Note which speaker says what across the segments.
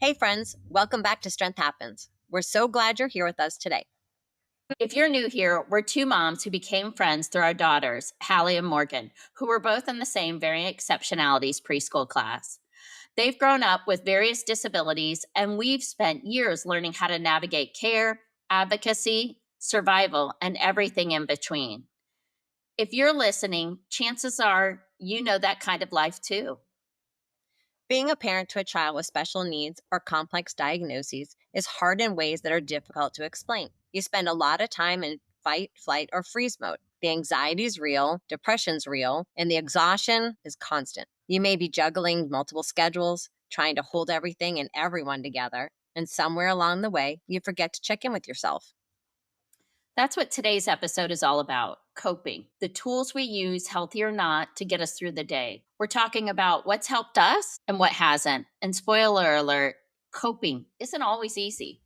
Speaker 1: Hey, friends, welcome back to Strength Happens. We're so glad you're here with us today.
Speaker 2: If you're new here, we're two moms who became friends through our daughters, Hallie and Morgan, who were both in the same Varying Exceptionalities preschool class. They've grown up with various disabilities, and we've spent years learning how to navigate care, advocacy, survival, and everything in between. If you're listening, chances are you know that kind of life too.
Speaker 1: Being a parent to a child with special needs or complex diagnoses is hard in ways that are difficult to explain. You spend a lot of time in fight, flight, or freeze mode. The anxiety is real, depression's real, and the exhaustion is constant. You may be juggling multiple schedules, trying to hold everything and everyone together, and somewhere along the way, you forget to check in with yourself.
Speaker 2: That's what today's episode is all about coping, the tools we use, healthy or not, to get us through the day. We're talking about what's helped us and what hasn't. And spoiler alert, coping isn't always easy.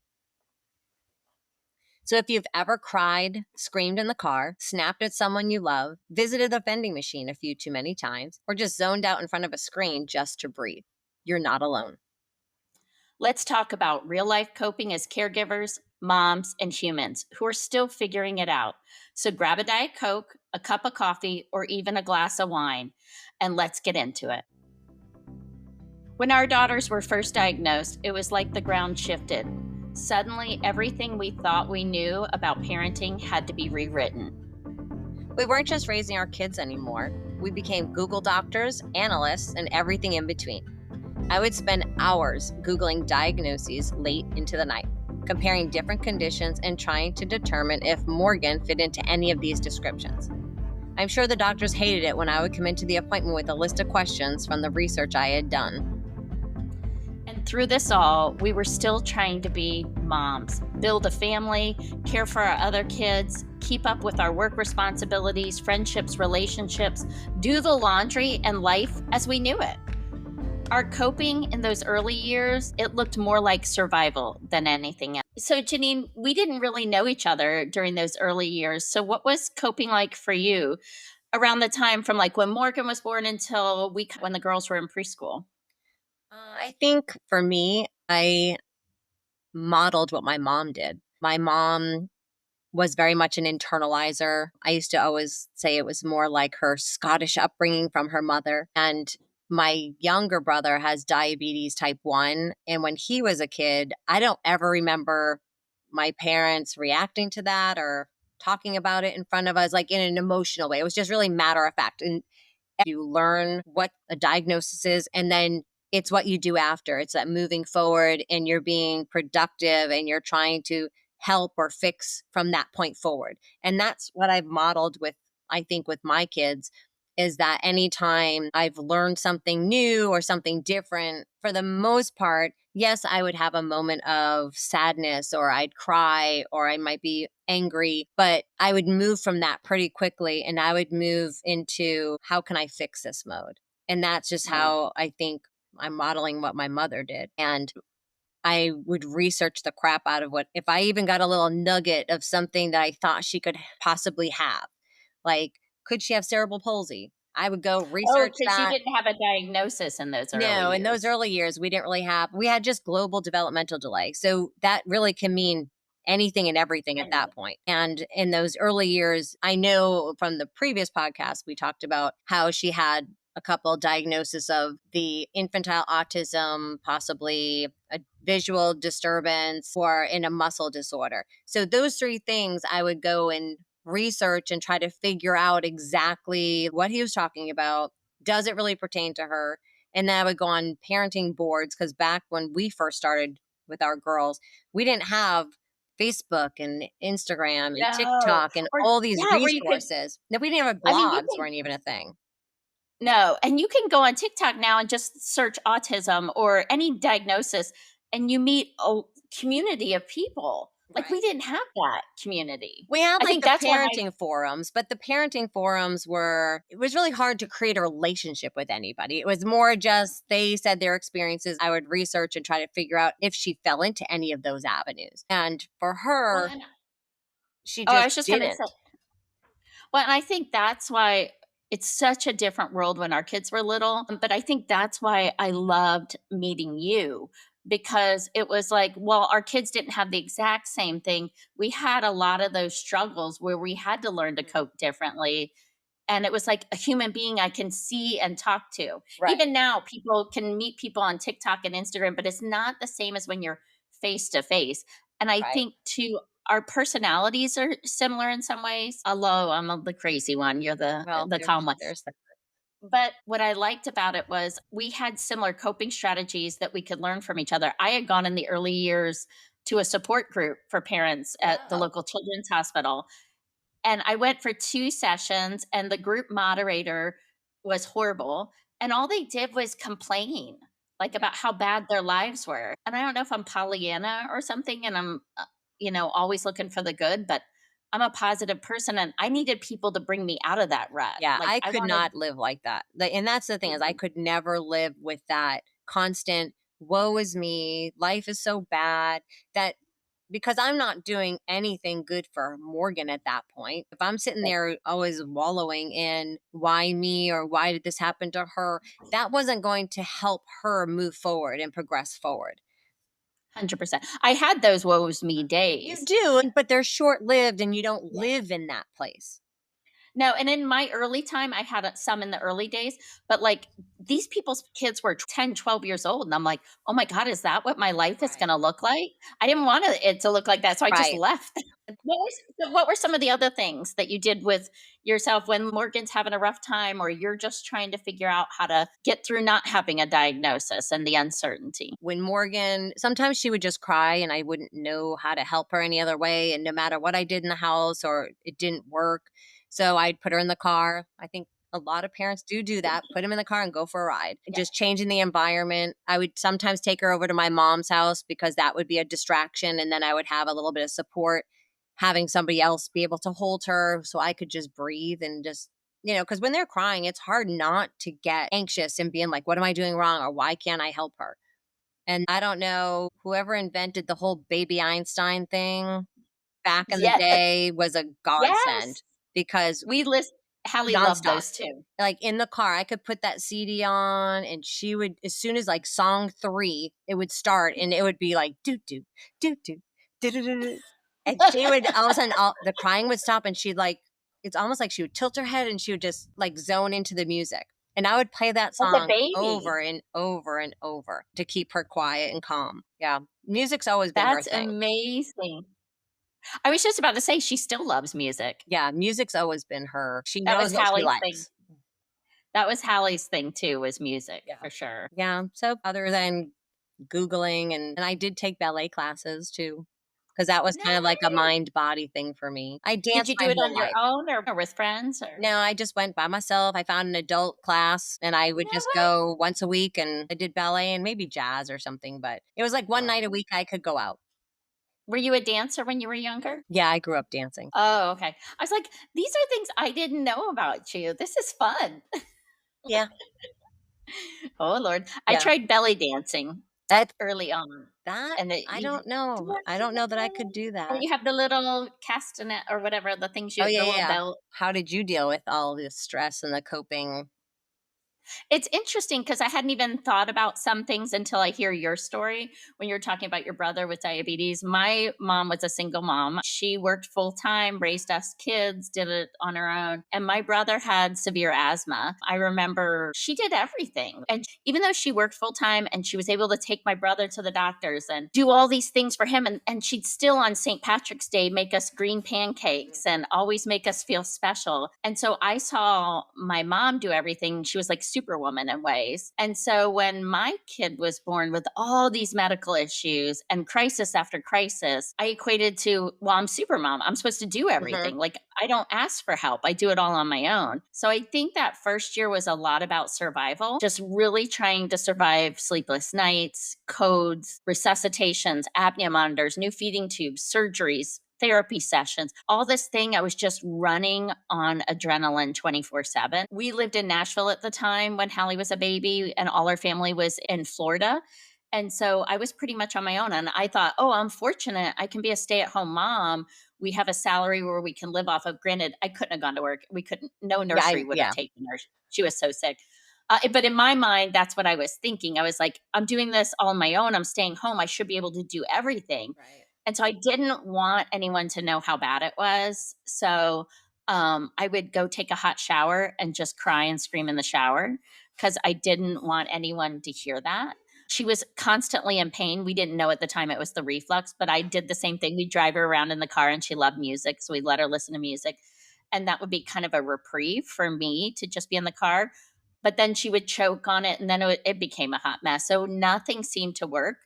Speaker 1: So if you've ever cried, screamed in the car, snapped at someone you love, visited the vending machine a few too many times, or just zoned out in front of a screen just to breathe, you're not alone.
Speaker 2: Let's talk about real life coping as caregivers, moms, and humans who are still figuring it out. So grab a Diet Coke, a cup of coffee, or even a glass of wine, and let's get into it. When our daughters were first diagnosed, it was like the ground shifted. Suddenly, everything we thought we knew about parenting had to be rewritten.
Speaker 1: We weren't just raising our kids anymore. We became Google doctors, analysts, and everything in between. I would spend hours Googling diagnoses late into the night, comparing different conditions and trying to determine if Morgan fit into any of these descriptions. I'm sure the doctors hated it when I would come into the appointment with a list of questions from the research I had done.
Speaker 2: And through this all, we were still trying to be moms, build a family, care for our other kids, keep up with our work responsibilities, friendships, relationships, do the laundry and life as we knew it. Our coping in those early years, it looked more like survival than anything else. So, Janine, we didn't really know each other during those early years. So, what was coping like for you around the time from like when Morgan was born until when the girls were in preschool?
Speaker 1: I think for me, I modeled what my mom did. My mom was very much an internalizer. I used to always say it was more like her Scottish upbringing from her mother. And my younger brother has diabetes type 1. And when he was a kid, I don't ever remember my parents reacting to that or talking about it in front of us, like in an emotional way. It was just really matter of fact. And you learn what a diagnosis is, and then it's what you do after. It's that moving forward and you're being productive and you're trying to help or fix from that point forward. And that's what I've modeled with, I think, with my kids is that anytime I've learned something new or something different, for the most part, yes, I would have a moment of sadness or I'd cry or I might be angry, but I would move from that pretty quickly and I would move into how can I fix this mode? And that's just
Speaker 2: Right.
Speaker 1: how I think I'm modeling what my mother did. And I would research the crap out of what, if I even got a little nugget of something that I thought she could possibly have, like, could she have cerebral palsy? I would go
Speaker 2: Oh,
Speaker 1: research
Speaker 2: because you
Speaker 1: that.
Speaker 2: didn't have a diagnosis in those early
Speaker 1: No, in those
Speaker 2: years.
Speaker 1: early years, we didn't really have, we had just global developmental delay. So that really can mean anything and everything
Speaker 2: I
Speaker 1: at
Speaker 2: know.
Speaker 1: that point. And in those early years, I know from the previous podcast, we talked about how she had a couple diagnoses of the infantile autism, possibly a visual disturbance, or in a muscle disorder. So those three things I would go and research and try to figure out exactly what he was talking about. Does it really pertain to her? And then I would go on parenting boards because back when we first started with our girls, we didn't have Facebook and Instagram and
Speaker 2: No.
Speaker 1: TikTok and
Speaker 2: Or
Speaker 1: all these
Speaker 2: yeah, where you could
Speaker 1: resources. No, we didn't have
Speaker 2: I mean, you
Speaker 1: blogs
Speaker 2: can
Speaker 1: weren't even a thing.
Speaker 2: no, and you can go on TikTok now and just search autism or any diagnosis, and you meet a community of people. Like, we
Speaker 1: Right.
Speaker 2: didn't have that community.
Speaker 1: We had
Speaker 2: I
Speaker 1: like
Speaker 2: think
Speaker 1: the
Speaker 2: that's why
Speaker 1: parenting forums, but the parenting forums were, it was really hard to create a relationship with anybody. It was more just they said their experiences. I would research and try to figure out if she fell into any of those avenues. And for
Speaker 2: well,
Speaker 1: her,
Speaker 2: and
Speaker 1: she
Speaker 2: I
Speaker 1: just
Speaker 2: was just gonna say
Speaker 1: didn't.
Speaker 2: well, and I think that's why it's such a different world when our kids were little, but I think that's why I loved meeting you because it was like, well, our kids didn't have the exact same thing. We had a lot of those struggles where we had to learn to
Speaker 1: Mhm.
Speaker 2: cope differently. And it was like a human being I can see and talk to.
Speaker 1: Right,
Speaker 2: Even now, people can meet people on TikTok and Instagram, but it's not the same as when you're face to face. And I
Speaker 1: right.
Speaker 2: think too, our personalities are similar in some ways. Although the crazy one, you're
Speaker 1: Well,
Speaker 2: the calm one.
Speaker 1: there's that.
Speaker 2: But what I liked about it was we had similar coping strategies that we could learn from each other. I had gone in the early years to a support group for parents at the
Speaker 1: Oh,
Speaker 2: local children's hospital, and I went for 2 sessions, and the group moderator was horrible, and all they did was complain, like,
Speaker 1: yeah.
Speaker 2: about how bad their lives were. And I don't know if I'm Pollyanna or something, and I'm, always looking for the good, but I'm a positive person, and I needed people to bring me out of that rut.
Speaker 1: Yeah,
Speaker 2: Like,
Speaker 1: I
Speaker 2: I
Speaker 1: could
Speaker 2: wanted.
Speaker 1: not live like that. And that's the thing is I
Speaker 2: Mhm.
Speaker 1: could never live with that constant woe is me, life is so bad that because I'm not doing anything good for Morgan at that point. If I'm sitting there always wallowing in why me or why did this happen to her, that wasn't going to help her move forward and progress forward.
Speaker 2: 100%. I had those woes me
Speaker 1: You
Speaker 2: days.
Speaker 1: do, but they're short lived and you don't
Speaker 2: Yeah.
Speaker 1: live in that place.
Speaker 2: No, and in my early time, I had some in the early days, but, like, these people's kids were 10, 12 years old, and I'm like, "Oh my god, is that what my life is
Speaker 1: Right.
Speaker 2: gonna look like?" I didn't want it to look like that, so I just
Speaker 1: Right.
Speaker 2: left. What were some of the other things that you did with yourself when Morgan's having a rough time or you're just trying to figure out how to get through not having a diagnosis and the uncertainty?
Speaker 1: When Morgan sometimes she would just cry and I wouldn't know how to help her any other way, and no matter what I did in the house or it didn't work, so I'd put her in the car. I think a lot of parents do that, put them in the car and go for a ride.
Speaker 2: Yeah.
Speaker 1: Just changing the environment. I would sometimes take her over to my mom's house because that would be a distraction, and then I would have a little bit of support, having somebody else be able to hold her so I could just breathe and just because when they're crying, it's hard not to get anxious and being like, what am I doing wrong? Or why can't I help her? And I don't know, whoever invented the whole baby Einstein thing back in the
Speaker 2: Yeah,
Speaker 1: day was a
Speaker 2: yes.
Speaker 1: godsend because
Speaker 2: We list Hallie loved
Speaker 1: nonstop.
Speaker 2: those too.
Speaker 1: Like, in the car, I could put that CD on, and she would as soon as, like, song 3, it would start, and it would be like, "Doo doo, doo doo, doo doo doo doo," and she would all of a sudden, all the crying would stop, and she'd, like it's almost like she would tilt her head, and she would just, like, zone into the music, and I would play that
Speaker 2: Like a
Speaker 1: song
Speaker 2: baby.
Speaker 1: over and over and over to keep her quiet and calm. Yeah, music's always been her
Speaker 2: That's
Speaker 1: thing.
Speaker 2: amazing. I was just about to say she still loves music.
Speaker 1: Yeah, music's always been her she
Speaker 2: That was
Speaker 1: knows what she
Speaker 2: Hallie's thing.
Speaker 1: likes.
Speaker 2: That was Hallie's thing too, was music,
Speaker 1: Yeah.
Speaker 2: for sure.
Speaker 1: Yeah, so other than Googling and I did take ballet classes too, because that was
Speaker 2: No
Speaker 1: kind of like a
Speaker 2: way.
Speaker 1: mind-body thing for me. I
Speaker 2: Did
Speaker 1: danced
Speaker 2: you do
Speaker 1: my
Speaker 2: it
Speaker 1: whole
Speaker 2: on your
Speaker 1: life.
Speaker 2: own or with friends or?
Speaker 1: No, I just went by myself. I found an adult class, and I would
Speaker 2: No
Speaker 1: just
Speaker 2: way.
Speaker 1: go once a week, and I did ballet and maybe jazz or something, but it was like one night a week I could go out.
Speaker 2: Were you a dancer when you were younger?
Speaker 1: Yeah, I grew up dancing.
Speaker 2: Oh, okay. I was like, these are things I didn't know about you. This is fun.
Speaker 1: Yeah,
Speaker 2: Oh, Lord. I
Speaker 1: yeah.
Speaker 2: tried belly dancing
Speaker 1: That
Speaker 2: early on,
Speaker 1: that
Speaker 2: and it
Speaker 1: I
Speaker 2: you
Speaker 1: don't know. I don't know that I could do
Speaker 2: and
Speaker 1: that.
Speaker 2: you have the little castanet or whatever, the things
Speaker 1: Oh,
Speaker 2: you
Speaker 1: yeah,
Speaker 2: the
Speaker 1: yeah,
Speaker 2: little
Speaker 1: yeah.
Speaker 2: belt.
Speaker 1: How did you deal with all the stress and the coping?
Speaker 2: It's interesting because I hadn't even thought about some things until I hear your story when you're talking about your brother with diabetes. My mom was a single mom. She worked full time, raised us kids, did it on her own. And my brother had severe asthma. I remember she did everything. And even though she worked full time and she was able to take my brother to the doctors and do all these things for him, and she'd still on St. Patrick's Day make us green pancakes and always make us feel special. And so I saw my mom do everything. She was like superwoman in ways. And so when my kid was born with all these medical issues and crisis after crisis, I equated to, well, I'm supermom. I'm supposed to do
Speaker 1: Mhm.
Speaker 2: everything. Like I don't ask for help. I do it all on my own. So I think that first year was a lot about survival, just really trying to survive sleepless nights, codes, resuscitations, apnea monitors, new feeding tubes, surgeries, therapy sessions, all this thing. I was just running on adrenaline 24/7. We lived in Nashville at the time when Hallie was a baby, and all our family was in Florida. And so I was pretty much on my own. And I thought, oh, I'm fortunate. I can be a stay at home mom. We have a salary where we can live off of. Granted, I couldn't have gone to work. We couldn't, no
Speaker 1: Yeah,
Speaker 2: nursery would have
Speaker 1: yeah.
Speaker 2: taken her. She was so sick. But in my mind, that's what I was thinking. I was like, I'm doing this all on my own. I'm staying home. I should be able to do everything.
Speaker 1: Right.
Speaker 2: And so I didn't want anyone to know how bad it was. So I would go take a hot shower and just cry and scream in the shower because I didn't want anyone to hear that. She was constantly in pain. We didn't know at the time it was the reflux, but I did the same thing. We'd drive her around in the car and she loved music. So we'd let her listen to music. And that would be kind of a reprieve for me to just be in the car. But then she would choke on it and then it became a hot mess. So nothing seemed to work.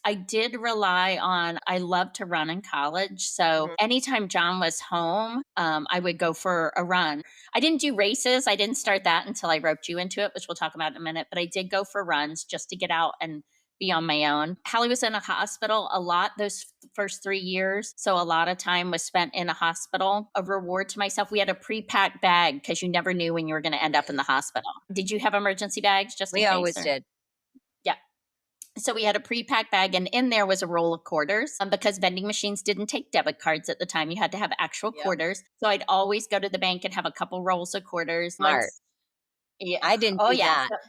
Speaker 2: I did rely on, I loved to run in college. So
Speaker 1: Mhm.
Speaker 2: anytime John was home, I would go for a run. I didn't do races. I didn't start that until I roped you into it, which we'll talk about in a minute. But I did go for runs just to get out and be on my own. Hallie was in a hospital a lot those first 3 years. So a lot of time was spent in a hospital. A reward to myself, we had a pre packed bag because you never knew when you were going to end up in the hospital. Did you have emergency bags just in
Speaker 1: We
Speaker 2: case?
Speaker 1: always
Speaker 2: Or?
Speaker 1: did.
Speaker 2: Yeah. So we had a pre-packed bag, and in there was a roll of quarters because vending machines didn't take debit cards at the time. You had to have actual
Speaker 1: Yep.
Speaker 2: quarters. So I'd always go to the bank and have a couple rolls of quarters.
Speaker 1: Smart.
Speaker 2: Once, yeah,
Speaker 1: I didn't
Speaker 2: oh
Speaker 1: do
Speaker 2: yeah.
Speaker 1: that.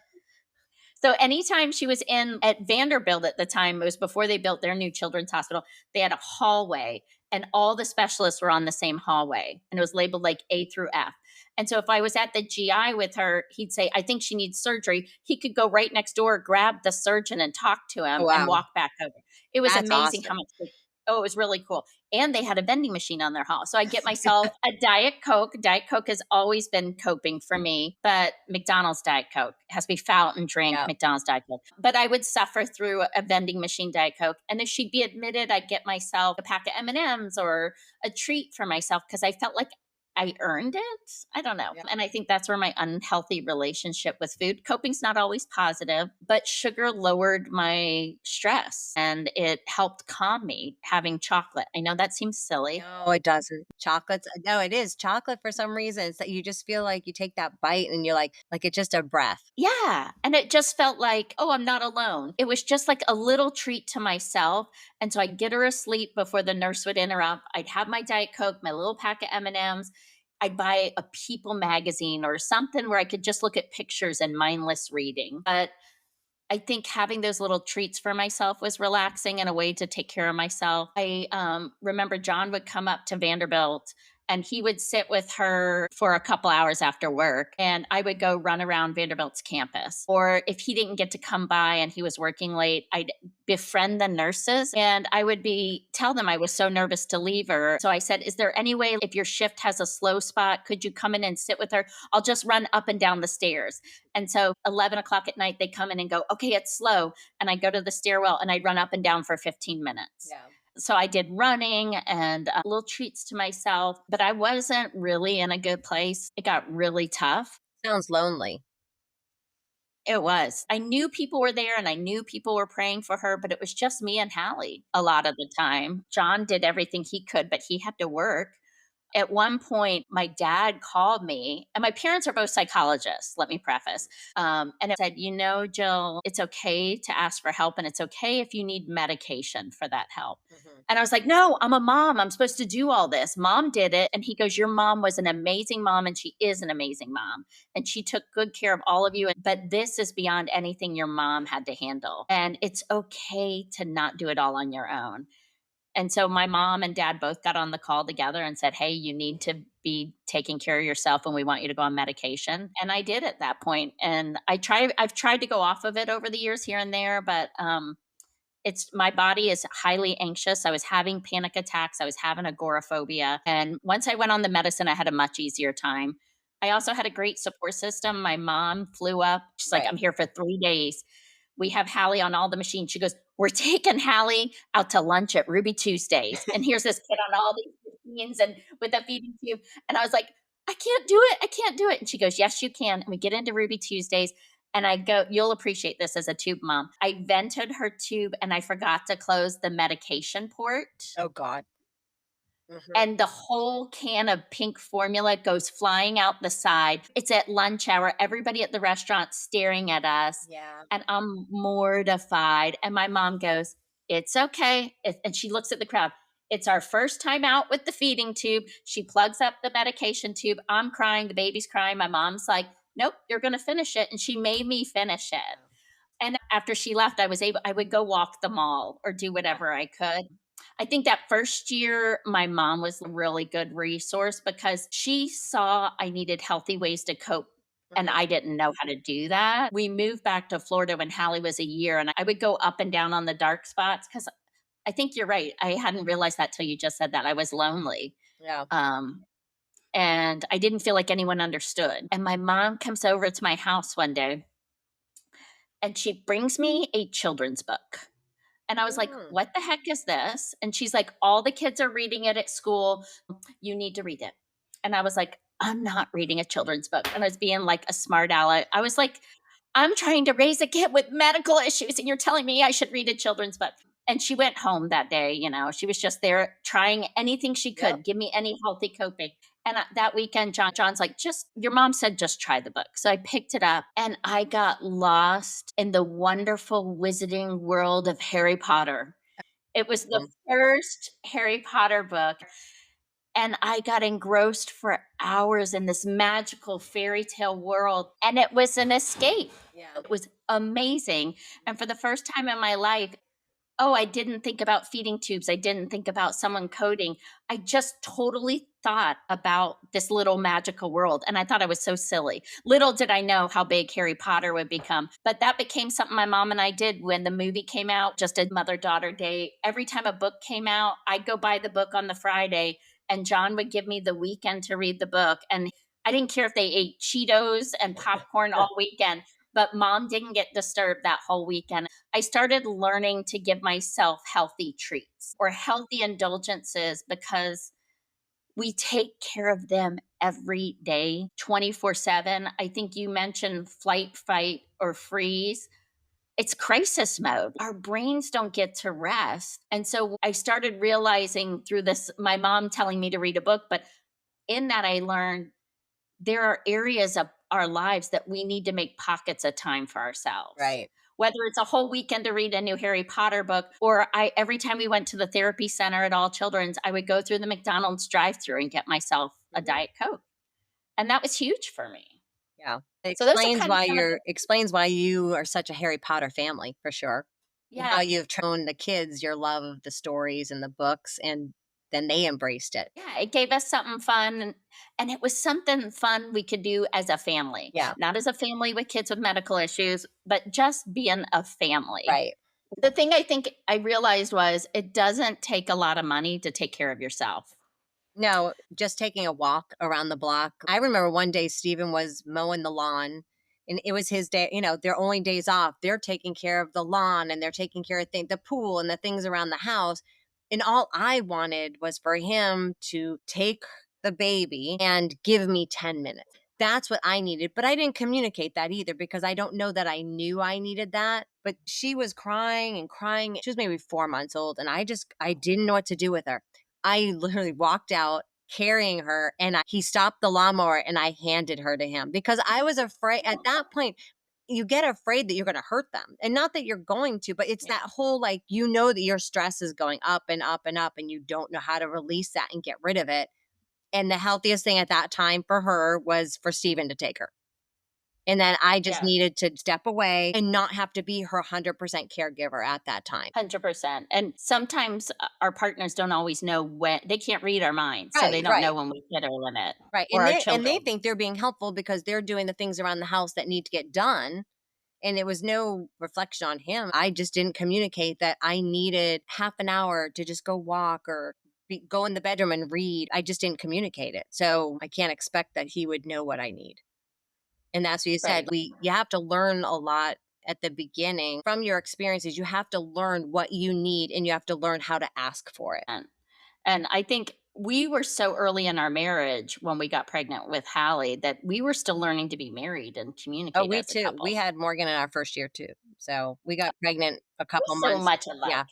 Speaker 2: So anytime she was in at Vanderbilt at the time, it was before they built their new children's hospital, they had a hallway and all the specialists were on the same hallway and it was labeled like A through F. And so if I was at the GI with her, he'd say, I think she needs surgery. He could go right next door, grab the surgeon and talk to
Speaker 1: Oh,
Speaker 2: him and
Speaker 1: wow.
Speaker 2: walk back over. It was
Speaker 1: That's
Speaker 2: amazing how
Speaker 1: awesome.
Speaker 2: much oh, it was really cool. And they had a vending machine on their hall. So I get myself a Diet Coke. Diet Coke has always been coping for me, but McDonald's Diet Coke it has to be fountain drink,
Speaker 1: Yep.
Speaker 2: McDonald's Diet Coke. But I would suffer through a vending machine Diet Coke. And if she'd be admitted, I'd get myself a pack of M&Ms or a treat for myself because I felt like I earned it. I don't know.
Speaker 1: Yep.
Speaker 2: And I think that's where my unhealthy relationship with food, coping's not always positive, but sugar lowered my stress and it helped calm me having chocolate. I know that seems silly.
Speaker 1: No, it doesn't. Chocolate's no, it is. Chocolate for some reason, it's that you just feel like you take that bite and you're like it's just a breath.
Speaker 2: Yeah. And it just felt like, oh, I'm not alone. It was just like a little treat to myself. And so I'd get her asleep before the nurse would interrupt. I'd have my Diet Coke, my little pack of M&Ms. I'd buy a People magazine or something where I could just look at pictures and mindless reading. But I think having those little treats for myself was relaxing and a way to take care of myself. I remember John would come up to Vanderbilt and he would sit with her for a couple hours after work. And I would go run around Vanderbilt's campus. Or if he didn't get to come by and he was working late, I'd befriend the nurses and I would tell them I was so nervous to leave her. So I said, is there any way if your shift has a slow spot, could you come in and sit with her? I'll just run up and down the stairs. And so 11 o'clock at night, they come in and go, okay, it's slow. And I go to the stairwell and I'd run up and down for 15 minutes.
Speaker 1: Yeah.
Speaker 2: So I did running and little treats to myself, but I wasn't really in a good place. It got really tough.
Speaker 1: Sounds lonely.
Speaker 2: It was. I knew people were there and I knew people were praying for her, but it was just me and Hallie a lot of the time. John did everything he could, but he had to work. At one point, my dad called me, and my parents are both psychologists, let me preface. And it said, Jill, it's okay to ask for help, and it's okay if you need medication for that help.
Speaker 1: Mhm.
Speaker 2: And I was like, no, I'm a mom. I'm supposed to do all this. Mom did it. And he goes, your mom was an amazing mom, and she is an amazing mom. And she took good care of all of you. But this is beyond anything your mom had to handle. And it's okay to not do it all on your own. And so my mom and dad both got on the call together and said, hey, you need to be taking care of yourself and we want you to go on medication. And I did at that point. And I've tried to go off of it over the years here and there, but it's my body is highly anxious. I was having panic attacks. I was having agoraphobia. And once I went on the medicine, I had a much easier time. I also had a great support system. My mom flew up. She's like,
Speaker 1: Right.
Speaker 2: I'm here for 3 days. We have Hallie on all the machines. She goes, we're taking Hallie out to lunch at Ruby Tuesdays. And here's this kid on all these machines and with a feeding tube. And I was like, I can't do it. I can't do it. And she goes, yes, you can. And we get into Ruby Tuesdays. And I go, you'll appreciate this as a tube mom. I vented her tube and I forgot to close the medication port.
Speaker 1: Oh God. Mhm.
Speaker 2: And the whole can of pink formula goes flying out the side. It's at lunch hour. Everybody at the restaurant staring at us.
Speaker 1: Yeah.
Speaker 2: And I'm mortified. And my mom goes, it's okay. And she looks at the crowd. It's our first time out with the feeding tube. She plugs up the medication tube. I'm crying. The baby's crying. My mom's like, "Nope, you're gonna finish it," and she made me finish it.
Speaker 1: Yeah.
Speaker 2: And after she left, I would go walk the mall or do
Speaker 1: Yeah.
Speaker 2: whatever I could. I think that first year, my mom was a really good resource because she saw I needed healthy ways to cope, and
Speaker 1: Mhm.
Speaker 2: I didn't know how to do that. We moved back to Florida when Hallie was a year, and I would go up and down on the dark spots because I think you're right. I hadn't realized that till you just said that. I was lonely.
Speaker 1: Yeah.
Speaker 2: Um, and I didn't feel like anyone understood. And my mom comes over to my house one day and she brings me a children's book. And I was like,
Speaker 1: Mm.
Speaker 2: "What the heck is this?" And she's like, "All the kids are reading it at school. You need to read it." And I was like, "I'm not reading a children's book." And I was being like a smart aleck. I was like, "I'm trying to raise a kid with medical issues, and you're telling me I should read a children's book." And she went home that day. She was just there trying anything she
Speaker 1: Yep.
Speaker 2: could, give me any healthy coping. And that weekend, John's like, "Just your mom said, just try the book." So I picked it up and I got lost in the wonderful wizarding world of Harry Potter. It was the
Speaker 1: Mm.
Speaker 2: first Harry Potter book, and I got engrossed for hours in this magical fairy tale world, and it was an escape.
Speaker 1: Yeah.
Speaker 2: It was amazing. And for the first time in my life, oh, I didn't think about feeding tubes. I didn't think about someone coding. I just totally thought about this little magical world. And I thought I was so silly. Little did I know how big Harry Potter would become. But that became something my mom and I did when the movie came out, just a mother daughter day. Every time a book came out, I'd go buy the book on the Friday, and John would give me the weekend to read the book. And I didn't care if they ate Cheetos and popcorn all weekend, but mom didn't get disturbed that whole weekend. I started learning to give myself healthy treats or healthy indulgences because we take care of them every day, 24/7. I think you mentioned flight, fight, or freeze. It's crisis mode. Our brains don't get to rest. And so I started realizing through this, my mom telling me to read a book, but in that I learned there are areas of our lives that we need to make pockets of time for ourselves.
Speaker 1: Right.
Speaker 2: Whether it's a whole weekend to read a new Harry Potter book, or I every time we went to the therapy center at All Children's, I would go through the McDonald's drive-through and get myself a
Speaker 1: Mhm.
Speaker 2: Diet Coke. And that was huge for me.
Speaker 1: Yeah. It
Speaker 2: So those are
Speaker 1: explains
Speaker 2: kind of
Speaker 1: why
Speaker 2: some of the
Speaker 1: you are such a Harry Potter family for sure. And
Speaker 2: yeah.
Speaker 1: how you've shown the kids your love of the stories and the books, and then they embraced it.
Speaker 2: Yeah, it gave us something fun and it was something fun we could do as a family.
Speaker 1: Yeah.
Speaker 2: Not as a family with kids with medical issues, but just being a family.
Speaker 1: Right.
Speaker 2: The thing I think I realized was it doesn't take a lot of money to take care of yourself.
Speaker 1: No, just taking a walk around the block. I remember one day Steven was mowing the lawn and it was his day, their only days off. They're taking care of the lawn and they're taking care of the pool and the things around the house. And all I wanted was for him to take the baby and give me 10 minutes. That's what I needed. But I didn't communicate that either because I don't know that I knew I needed that. But she was crying and crying. She was maybe 4 months old. And I didn't know what to do with her. I literally walked out carrying her and he stopped the lawnmower and I handed her to him because I was afraid at that point. You get afraid that you're going to hurt them, and not that you're going to, but it's that
Speaker 2: Yeah.
Speaker 1: whole like, that your stress is going up and up and up and you don't know how to release that and get rid of it. And the healthiest thing at that time for her was for Steven to take her. And then I just
Speaker 2: Yeah.
Speaker 1: needed to step away and not have to be her 100% caregiver at that time.
Speaker 2: 100%. And sometimes our partners don't always know when they can't read our minds. So
Speaker 1: Right,
Speaker 2: they don't
Speaker 1: right.
Speaker 2: know when we hit our limit
Speaker 1: Right,
Speaker 2: or our
Speaker 1: and they
Speaker 2: children.
Speaker 1: think they're being helpful because they're doing the things around the house that need to get done, and it was no reflection on him. I just didn't communicate that I needed half an hour to just go walk or go in the bedroom and read. I just didn't communicate it, so I can't expect that he would know what I need. And that's what you said.
Speaker 2: Right.
Speaker 1: You have to learn a lot at the beginning from your experiences. You have to learn what you need, and you have to learn how to ask for it.
Speaker 2: And I think we were so early in our marriage when we got pregnant with Hallie that we were still learning to be married and
Speaker 1: Oh,
Speaker 2: communicate
Speaker 1: we
Speaker 2: as a
Speaker 1: too. We
Speaker 2: couple.
Speaker 1: had Morgan in our first year too. So we got pregnant a
Speaker 2: We're
Speaker 1: couple
Speaker 2: so
Speaker 1: months.
Speaker 2: much
Speaker 1: Yeah.
Speaker 2: alike.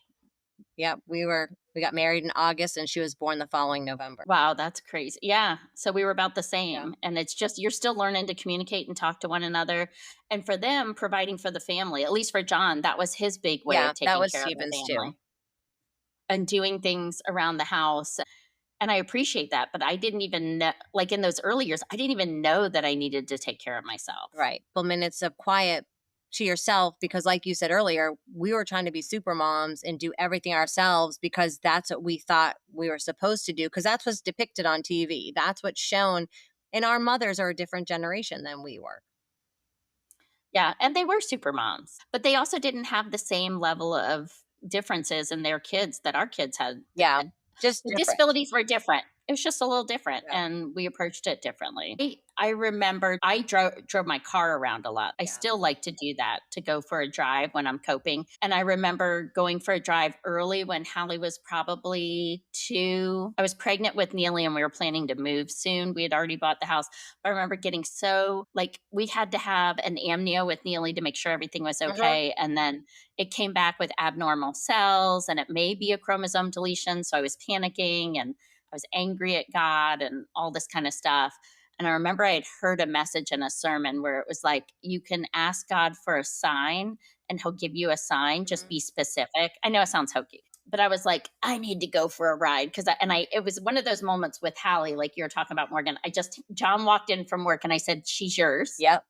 Speaker 1: Yeah. We got married in August and she was born the following November.
Speaker 2: Wow, that's crazy. Yeah. So we were about the
Speaker 1: Yeah.
Speaker 2: same. And it's just, you're still learning to communicate and talk to one another. And for them, providing for the family, at least for John, that was his big way
Speaker 1: Yeah.
Speaker 2: of
Speaker 1: That
Speaker 2: taking
Speaker 1: was
Speaker 2: care of the
Speaker 1: Steven's too.
Speaker 2: family and doing things around the house. And I appreciate that, but I didn't even know, like, in those early years, I didn't even know that I needed to take care of myself.
Speaker 1: Right. Well, minutes of quiet to yourself because like you said earlier, we were trying to be super moms and do everything ourselves because that's what we thought we were supposed to do because that's what's depicted on TV. That's what's shown and our mothers are a different generation than we were.
Speaker 2: Yeah, and they were super moms, but they also didn't have the same level of differences in their kids that our kids had.
Speaker 1: Yeah. Just
Speaker 2: The
Speaker 1: different.
Speaker 2: disabilities were different. It was just a little different,
Speaker 1: Yeah.
Speaker 2: and we approached it differently. I remember I drove my car around a lot. I
Speaker 1: Yeah.
Speaker 2: still like to do that, to go for a drive when I'm coping. And I remember going for a drive early when Hallie was probably 2. I was pregnant with Neely and we were planning to move soon. We had already bought the house. But I remember getting so, like, we had to have an amnio with Neely to make sure everything was
Speaker 1: Mhm.
Speaker 2: okay. And then it came back with abnormal cells and it may be a chromosome deletion. So I was panicking and I was angry at God and all this kind of stuff. And I remember I had heard a message in a sermon where it was like, you can ask God for a sign and he'll give you a sign. Just
Speaker 1: Mhm.
Speaker 2: be specific. I know it sounds hokey, but I was like, I need to go for a ride. It was one of those moments with Hallie, like you were talking about, Morgan. John walked in from work and I said, she's yours.
Speaker 1: Yep.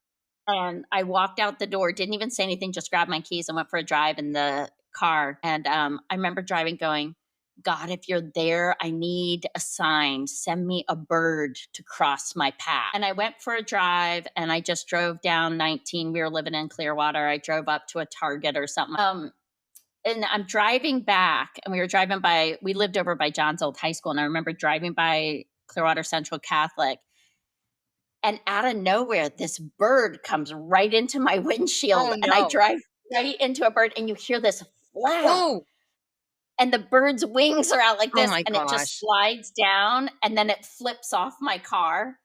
Speaker 2: And I walked out the door, didn't even say anything, just grabbed my keys and went for a drive in the car. And I remember driving, going, God, if you're there, I need a sign. Send me a bird to cross my path. And I went for a drive and I just drove down 19. We were living in Clearwater. I drove up to a Target or something. And I'm driving back, and we lived over by John's old high school. And I remember driving by Clearwater Central Catholic, and out of nowhere, this bird comes right into my windshield,
Speaker 1: Oh
Speaker 2: and I
Speaker 1: no.
Speaker 2: drive right into a bird, and you hear this flap,
Speaker 1: Oh.
Speaker 2: and the bird's wings are out like
Speaker 1: Oh
Speaker 2: this,
Speaker 1: my
Speaker 2: and it just
Speaker 1: gosh.
Speaker 2: slides down, and then it flips off my car.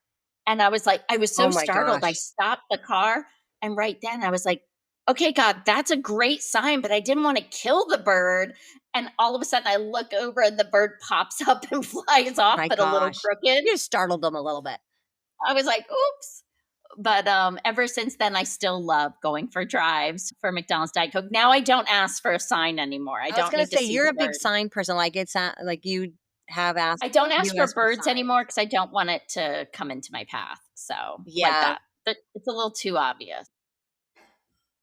Speaker 2: And I was
Speaker 1: Oh
Speaker 2: so
Speaker 1: my
Speaker 2: startled. I
Speaker 1: gosh.
Speaker 2: stopped the car, and right then I was like, okay, God, that's a great sign, but I didn't want to kill the bird. And all of a sudden, I look over, and the bird pops up and flies
Speaker 1: Oh
Speaker 2: off,
Speaker 1: my
Speaker 2: but a little
Speaker 1: gosh.
Speaker 2: crooked.
Speaker 1: You startled them a little bit.
Speaker 2: I was like, oops. But ever since then, I still love going for drives for McDonald's Diet Coke. Now I don't ask for a sign anymore. I
Speaker 1: I was
Speaker 2: don't
Speaker 1: gonna
Speaker 2: need to
Speaker 1: say
Speaker 2: see
Speaker 1: you're
Speaker 2: the
Speaker 1: a big
Speaker 2: bird.
Speaker 1: sign person. Like like you have asked
Speaker 2: I don't
Speaker 1: you
Speaker 2: ask for
Speaker 1: ask for
Speaker 2: birds anymore
Speaker 1: signs.
Speaker 2: because I don't want it to come into my path. So, like
Speaker 1: Yeah.
Speaker 2: that. But it's a little too obvious.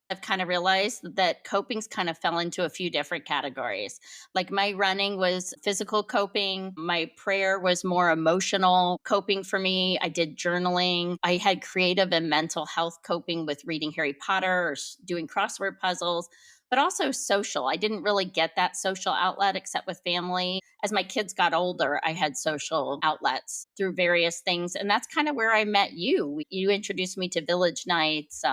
Speaker 2: I've kind of realized that coping's kind of fell into a few different categories. Like my running was physical coping, my prayer was more emotional coping for me. I did journaling. I had creative and mental health coping with reading Harry Potter or doing crossword puzzles, but also social. I didn't really get that social outlet except with family. As my kids got older, I had social outlets through various things. And that's kind of where I met you. You introduced me to village nights.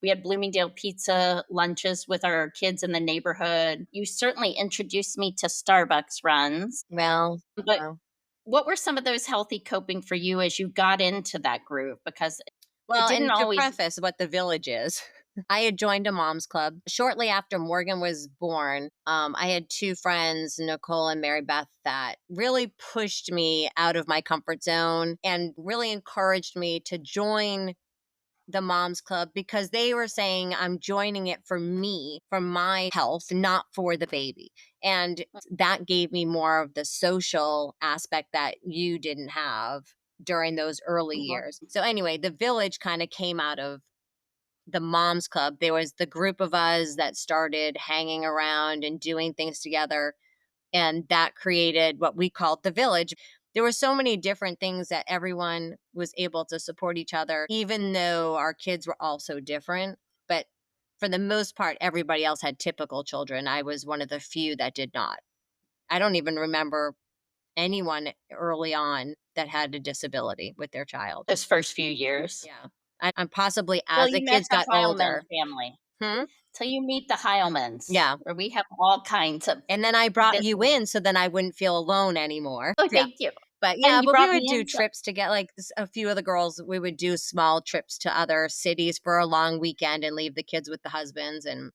Speaker 2: We had Bloomingdale pizza lunches with our kids in the neighborhood. You certainly introduced me to Starbucks runs.
Speaker 1: Well,
Speaker 2: But
Speaker 1: well,
Speaker 2: what were some of those healthy coping for you as you got into that group? Because it
Speaker 1: well,
Speaker 2: didn't
Speaker 1: and to
Speaker 2: always.
Speaker 1: preface what the village is, I had joined a mom's club shortly after Morgan was born. I had two friends, Nicole and Mary Beth, that really pushed me out of my comfort zone and really encouraged me to join the moms club because they were saying I'm joining it for me, for my health, not for the baby. And that gave me more of the social aspect that you didn't have during those early
Speaker 2: Mhm.
Speaker 1: years. So anyway, the village kind of came out of the moms club. There was the group of us that started hanging around and doing things together, and that created what we called the village. There were so many different things that everyone was able to support each other, even though our kids were all so different. But for the most part, everybody else had typical children. I was one of the few that did not. I don't even remember anyone early on that had a disability with their child.
Speaker 2: Those first few years.
Speaker 1: Yeah. I'm possibly
Speaker 2: Till
Speaker 1: as the
Speaker 2: you met
Speaker 1: kids
Speaker 2: the
Speaker 1: got
Speaker 2: Heilman
Speaker 1: older.
Speaker 2: family.
Speaker 1: Hmm?
Speaker 2: Till you meet the Heilmans,
Speaker 1: Yeah.
Speaker 2: where we have all kinds of
Speaker 1: And then I brought you
Speaker 2: disabilities.
Speaker 1: in so then I wouldn't feel alone anymore.
Speaker 2: Oh,
Speaker 1: Yeah.
Speaker 2: thank you.
Speaker 1: But yeah,
Speaker 2: And you
Speaker 1: but we
Speaker 2: brought
Speaker 1: would
Speaker 2: me
Speaker 1: do
Speaker 2: in. So
Speaker 1: trips to get like a few of the girls, we would do small trips to other cities for a long weekend and leave the kids with the husbands. And,